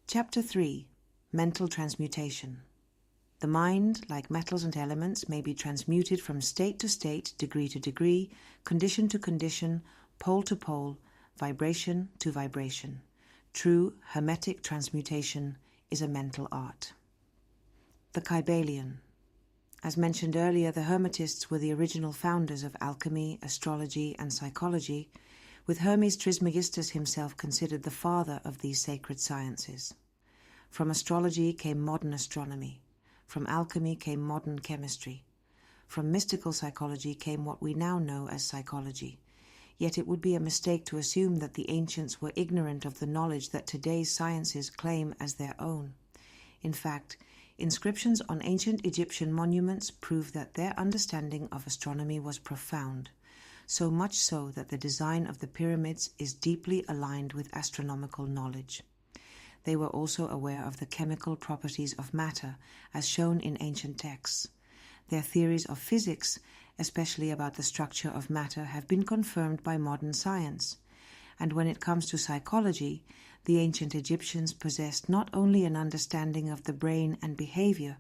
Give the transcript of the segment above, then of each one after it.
Chapter 3. Mental Transmutation. The mind, like metals and elements, may be transmuted from state to state, degree to degree, condition to condition, pole to pole, vibration to vibration. True Hermetic transmutation is a mental art. The Kybalion. As mentioned earlier, the Hermetists were the original founders of alchemy, astrology, and psychology, with Hermes Trismegistus himself considered the father of these sacred sciences. From astrology came modern astronomy. From alchemy came modern chemistry. From mystical psychology came what we now know as psychology. Yet it would be a mistake to assume that the ancients were ignorant of the knowledge that today's sciences claim as their own. In fact, inscriptions on ancient Egyptian monuments prove that their understanding of astronomy was profound, so much so that the design of the pyramids is deeply aligned with astronomical knowledge. They were also aware of the chemical properties of matter, as shown in ancient texts. Their theories of physics, especially about the structure of matter, have been confirmed by modern science. And when it comes to psychology, the ancient Egyptians possessed not only an understanding of the brain and behavior,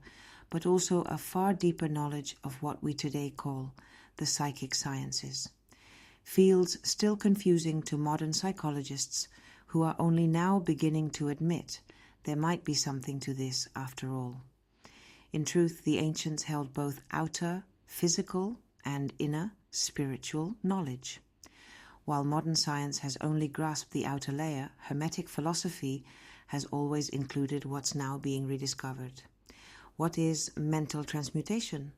but also a far deeper knowledge of what we today call the psychic sciences. Fields still confusing to modern psychologists who are only now beginning to admit there might be something to this after all. In truth, the ancients held both outer, physical, and inner, spiritual knowledge. While modern science has only grasped the outer layer, Hermetic philosophy has always included what's now being rediscovered. What is mental transmutation?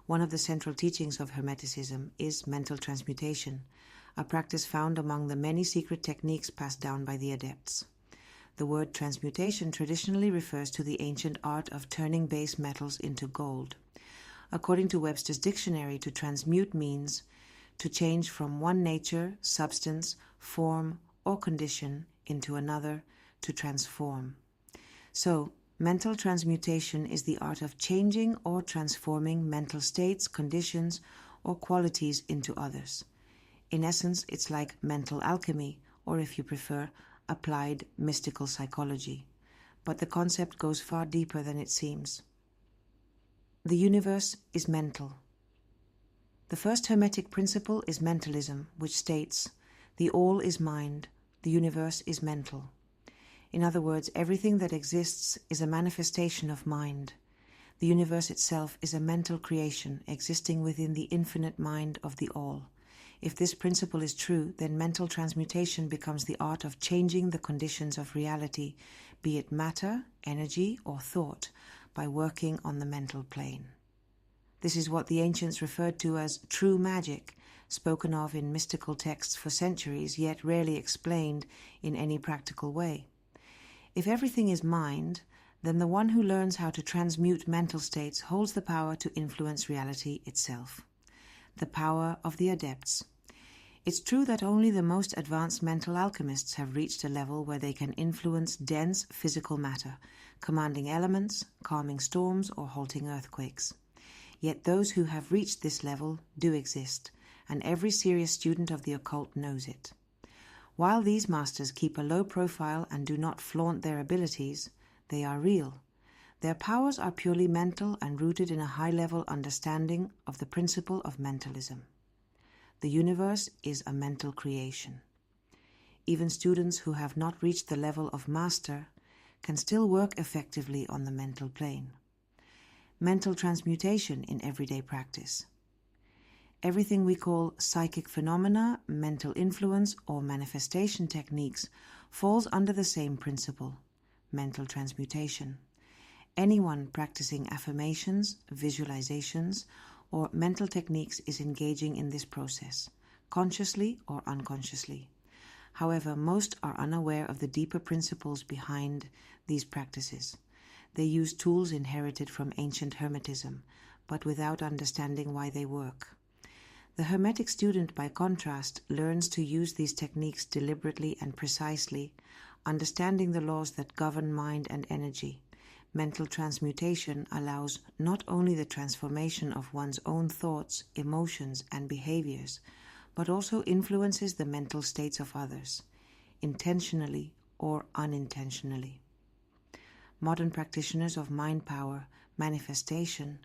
One of the central teachings of Hermeticism is mental transmutation, a practice found among the many secret techniques passed down by the adepts. The word transmutation traditionally refers to the ancient art of turning base metals into gold. According to Webster's dictionary, to transmute means to change from one nature, substance, form, or condition into another, to transform. So, mental transmutation is the art of changing or transforming mental states, conditions, or qualities into others. In essence, it's like mental alchemy, or if you prefer, applied mystical psychology. But the concept goes far deeper than it seems. The universe is mental. The first Hermetic principle is mentalism, which states, the all is mind, the universe is mental. In other words, everything that exists is a manifestation of mind. The universe itself is a mental creation existing within the infinite mind of the all. If this principle is true, then mental transmutation becomes the art of changing the conditions of reality, be it matter, energy, or thought, by working on the mental plane. This is what the ancients referred to as true magic, spoken of in mystical texts for centuries, yet rarely explained in any practical way. If everything is mind, then the one who learns how to transmute mental states holds the power to influence reality itself. The power of the adepts. It's true that only the most advanced mental alchemists have reached a level where they can influence dense physical matter, commanding elements, calming storms, or halting earthquakes. Yet those who have reached this level do exist, and every serious student of the occult knows it. While these masters keep a low profile and do not flaunt their abilities, they are real. Their powers are purely mental and rooted in a high-level understanding of the principle of mentalism. The universe is a mental creation. Even students who have not reached the level of master can still work effectively on the mental plane. Mental transmutation in everyday practice. Everything we call psychic phenomena, mental influence, or manifestation techniques falls under the same principle, mental transmutation. Anyone practicing affirmations, visualizations, or mental techniques is engaging in this process, consciously or unconsciously. However, most are unaware of the deeper principles behind these practices. They use tools inherited from ancient Hermetism, but without understanding why they work. The Hermetic student, by contrast, learns to use these techniques deliberately and precisely, understanding the laws that govern mind and energy. Mental transmutation allows not only the transformation of one's own thoughts, emotions, and behaviors, but also influences the mental states of others, intentionally or unintentionally. Modern practitioners of mind power, manifestation,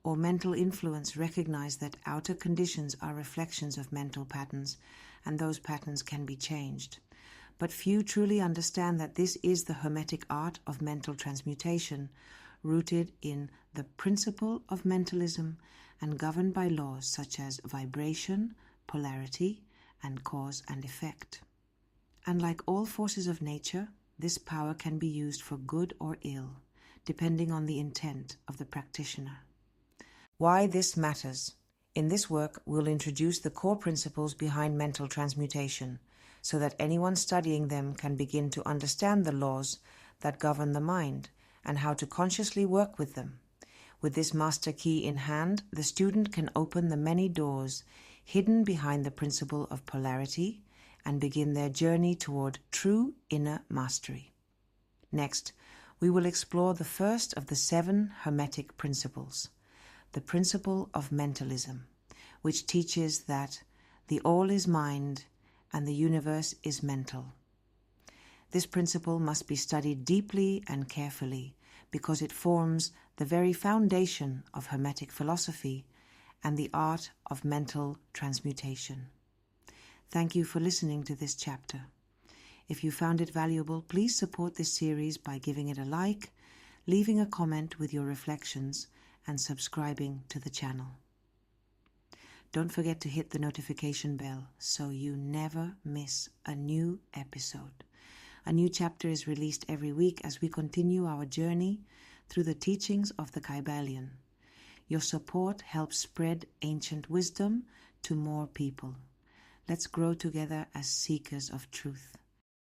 or mental influence recognize that outer conditions are reflections of mental patterns, and those patterns can be changed. But few truly understand that this is the Hermetic art of mental transmutation, rooted in the principle of mentalism and governed by laws such as vibration, polarity, and cause and effect. And like all forces of nature, this power can be used for good or ill, depending on the intent of the practitioner. Why this matters. In this work, we'll introduce the core principles behind mental transmutation, so that anyone studying them can begin to understand the laws that govern the mind and how to consciously work with them. With this master key in hand, the student can open the many doors hidden behind the principle of polarity and begin their journey toward true inner mastery. Next, we will explore the first of the 7 Hermetic principles, the principle of mentalism, which teaches that the all is mind and the universe is mental. This principle must be studied deeply and carefully because it forms the very foundation of Hermetic philosophy and the art of mental transmutation. Thank you for listening to this chapter. If you found it valuable, please support this series by giving it a like, leaving a comment with your reflections, and subscribing to the channel. Don't forget to hit the notification bell so you never miss a new episode. A new chapter is released every week as we continue our journey through the teachings of the Kybalion. Your support helps spread ancient wisdom to more people. Let's grow together as seekers of truth.